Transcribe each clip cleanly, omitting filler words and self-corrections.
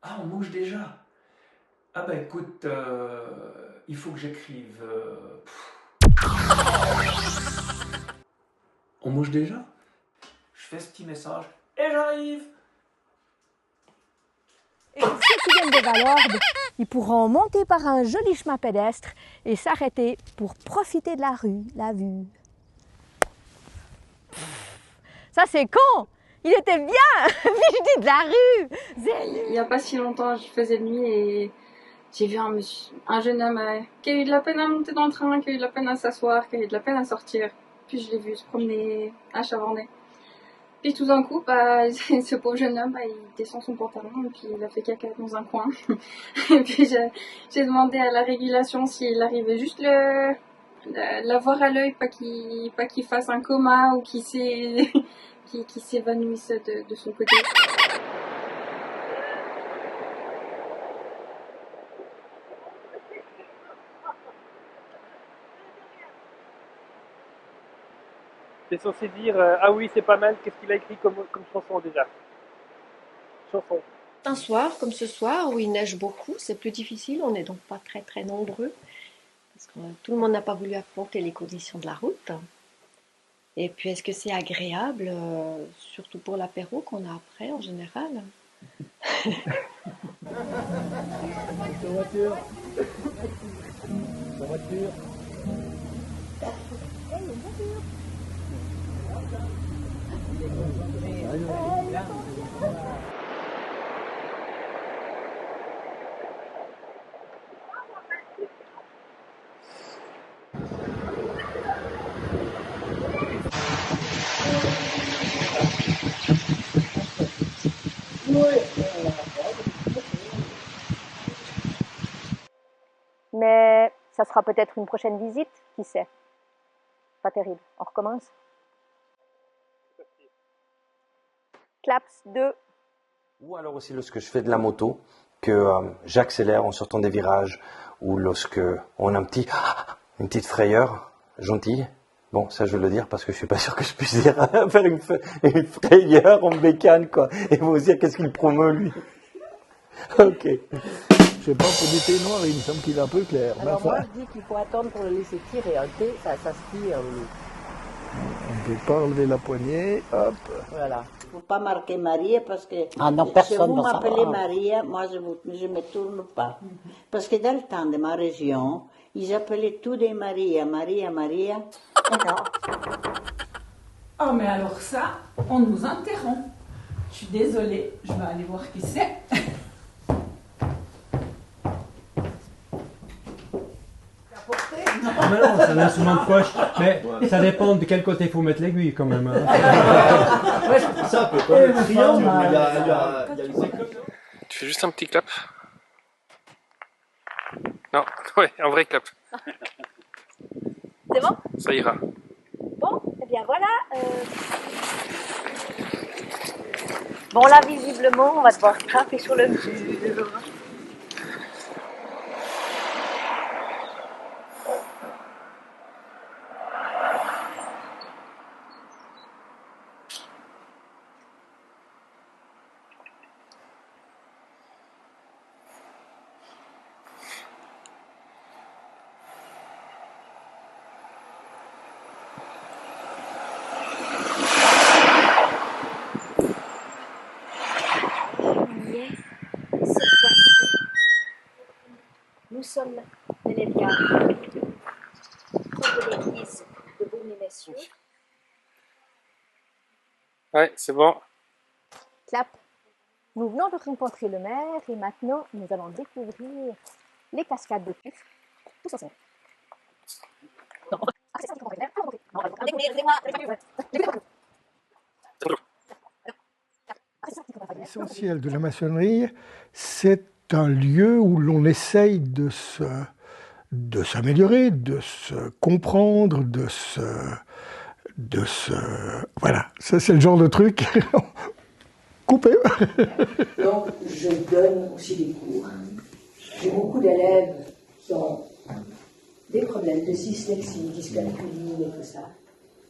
Ah, on mange déjà. Ah bah écoute, il faut que j'écrive. On mange déjà? Je fais ce petit message et j'arrive. Et ceux qui viennent de Valorbe, ils pourront monter par un joli chemin pédestre et s'arrêter pour profiter de la rue, la vue. Ça c'est con! Il était bien! Visiter de la rue! Il n'y a pas si longtemps, je faisais nuit et j'ai vu un jeune homme qui a eu de la peine à monter dans le train, qui a eu de la peine à s'asseoir, qui a eu de la peine à sortir. Puis je l'ai vu se promener à Chavornay. Puis tout d'un coup, ce pauvre jeune homme, il descend son pantalon et puis il a fait caca dans un coin. Et puis j'ai demandé à la régulation s'il arrivait juste l'avoir à l'œil, pas qu'il fasse un coma ou qu'il s'évanouisse de son côté. T'es censé dire ah oui c'est pas mal, qu'est-ce qu'il a écrit comme chanson déjà? Chanson. Un soir comme ce soir où il neige beaucoup, c'est plus difficile, on n'est donc pas très très nombreux parce que tout le monde n'a pas voulu affronter les conditions de la route. Et puis est-ce que c'est agréable, surtout pour l'apéro qu'on a après en général? La voiture. La voiture. Mais ça sera peut-être une prochaine visite, qui sait? Pas terrible. On recommence? Claps 2. Ou alors aussi lorsque je fais de la moto, que j'accélère en sortant des virages, ou lorsque on a une petite frayeur gentille. Bon, ça je veux le dire parce que je suis pas sûr que je puisse dire faire une frayeur en bécane, quoi. Et vous dire qu'est-ce qu'il promeut, lui. Ok. Je sais pas, pour du thé noir, il me semble qu'il est un peu clair. Alors moi, je dis qu'il faut attendre pour le laisser tirer. Un thé, ça se tire. On ne peut pas enlever la poignée, hop. Voilà. Il ne faut pas marquer Maria parce que si vous m'appelez Maria, moi je ne me tourne pas. Parce que dans le temps de ma région, ils appelaient tous des Maria, Maria, Maria. Et non. Oh mais alors ça, on nous interrompt. Je suis désolée, je vais aller voir qui c'est. Mais non, c'est un instrument de poche. Mais ça dépend de quel côté il faut mettre l'aiguille quand même. Ça peut pas être triangle, mais il y a les écoles. Tu fais juste un petit clap. Non, ouais, un vrai clap. C'est bon? Ça ira. Bon, eh bien voilà. Bon là, visiblement, on va devoir frapper sur le mur. Nous sommes bel et bien près de l'église de Beaune-les-Messieurs. Ouais, c'est bon. Clap. Nous venons de rencontrer le maire et maintenant nous allons découvrir les cascades de Tuf. Tous ensemble. L'essentiel de la maçonnerie, c'est un lieu où l'on essaye de s'améliorer, de se comprendre, voilà, ça c'est le genre de truc. Coupé. Donc je donne aussi des cours. J'ai beaucoup d'élèves qui ont des problèmes de dyslexie, dyscalculie et tout ça.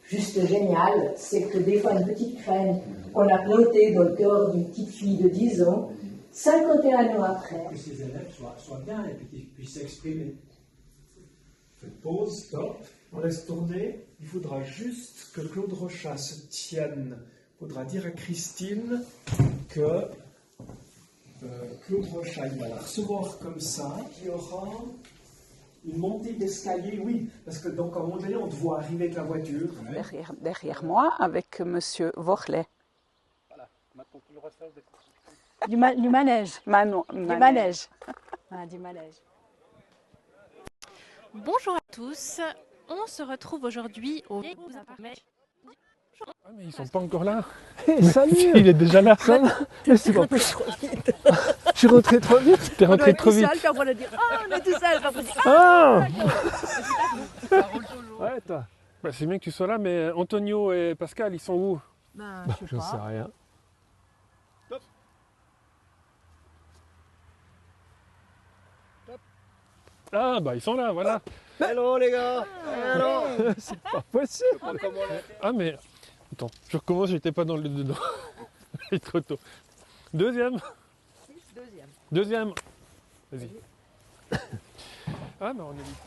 Juste génial, c'est que des fois une petite graine qu'on a plantée dans le cœur d'une petite fille de 10 ans, 51 ans après. Que ces élèves soient bien et qu'ils puissent s'exprimer. Faites pause, stop, on laisse tourner. Il faudra juste que Claude Rochat se tienne. Il faudra dire à Christine que Claude Rochat, il va la recevoir comme ça. Il y aura une montée d'escalier, oui, parce que donc à un moment donné, on te voit arriver avec la voiture. Derrière moi, avec Monsieur Vorlet. Voilà, maintenant tu le ressors de... Du manège. Du manège. Ah, du manège. Bonjour à tous, on se retrouve aujourd'hui au... Ah, mais ils sont pas encore là. Salut. Il est déjà là. Mais c'est pas possible. Je suis rentré trop vite. T'es rentré trop vite. Puis après on a dit, ah, on est tout seul. Puis après on dit, Ah, ouais, toi. Bah, c'est bien que tu sois là, mais Antonio et Pascal, ils sont où? Ben, Je sais rien. Ah, bah ils sont là, voilà. Hello les gars. Hello. C'est pas possible. Ah, mais attends, je recommence, j'étais pas dans le dedans. Il est trop tôt. Deuxième. Deuxième. Vas-y. Ah, bah on est vite.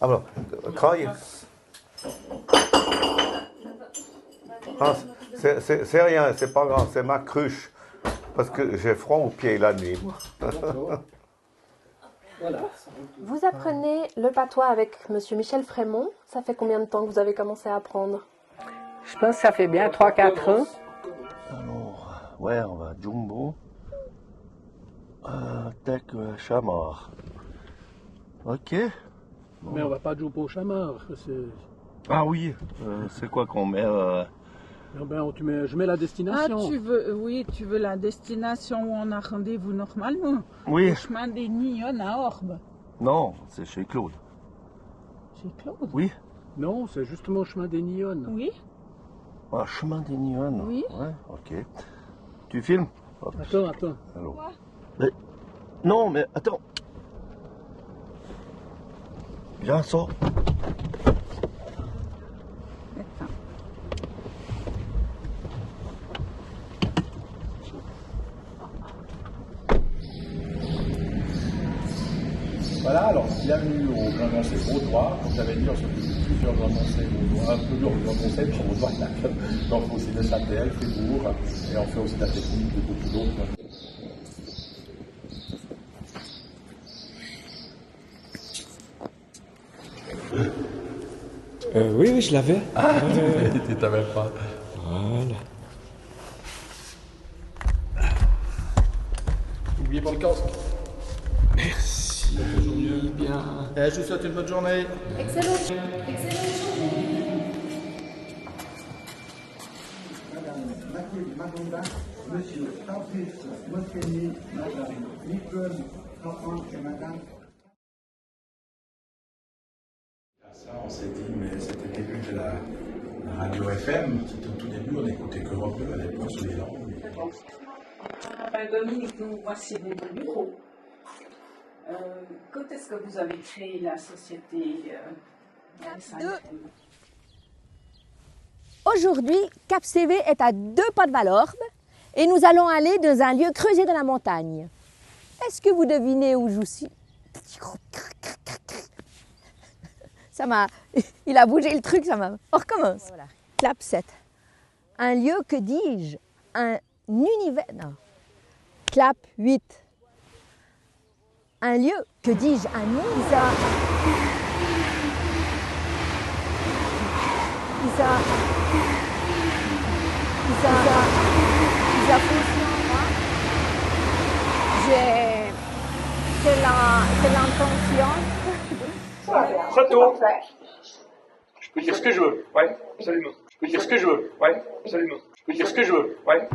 Alors, quand il... Ah, c'est rien, c'est pas grave, c'est ma cruche. Parce que j'ai froid aux pieds la nuit. Vous apprenez le patois avec Monsieur Michel Frémont. Ça fait combien de temps que vous avez commencé à apprendre? Je pense que ça fait bien 3-4 ans. Alors, ouais, on va Jumbo. Tac, Chamar. Ok. Bon. Mais on va pas Jumbo Chamar. Ah oui, c'est quoi qu'on met ben, je mets la destination. Ah, tu veux la destination où on a rendez-vous normalement? Oui. Le chemin des Nyon à Orbe. Non, c'est chez Claude. Chez Claude? Oui. Non, c'est justement le chemin des Nyon. Oui. Ah, chemin des Nyon. Oui. Ouais, ok. Tu filmes? Hop. Attends. Allô. Mais, non, mais attends. Viens, sors. Voilà, alors bienvenue au Grand Conseil vaudois. Comme j'avais dit, on s'occupe de plusieurs grands conseils vaudois, plusieurs grands conseils qui sont vaudois. Donc on fait aussi de Châtel, Fribourg, et on fait aussi de la technique de beaucoup d'autres. Oui, je l'avais. Ah, tu t'avais pas. Voilà. N'oubliez pas le casque. Merci. Bien. Et je vous souhaite une bonne journée. Excellente journée. Madame Mathilde Magonda, Monsieur Francis Mosconi, Madame Nicole Laurent et Madame. Ça, on s'est dit, mais c'était le début de la radio FM. C'était au tout début, on écoutait qu'Europe 2 à l'époque sur les langues. Dominique, nous voici dans le bureau. Quand est-ce que vous avez créé la société Aujourd'hui, Cap CV est à 2 pas de Valorbe et nous allons aller dans un lieu creusé dans la montagne. Est-ce que vous devinez où je suis? Ça m'a... Il a bougé le truc, ça m'a... On recommence. Voilà. Clap 7. Un lieu, que dis-je? Un univers... Non. Clap 8. Un lieu, que dis-je? Un Isa... C'est l'intention. Château. Je peux dire ce que je veux. Ouais, absolument. Je peux dire ce que je veux. Ouais, absolument. Je peux dire ce que je veux. Ouais.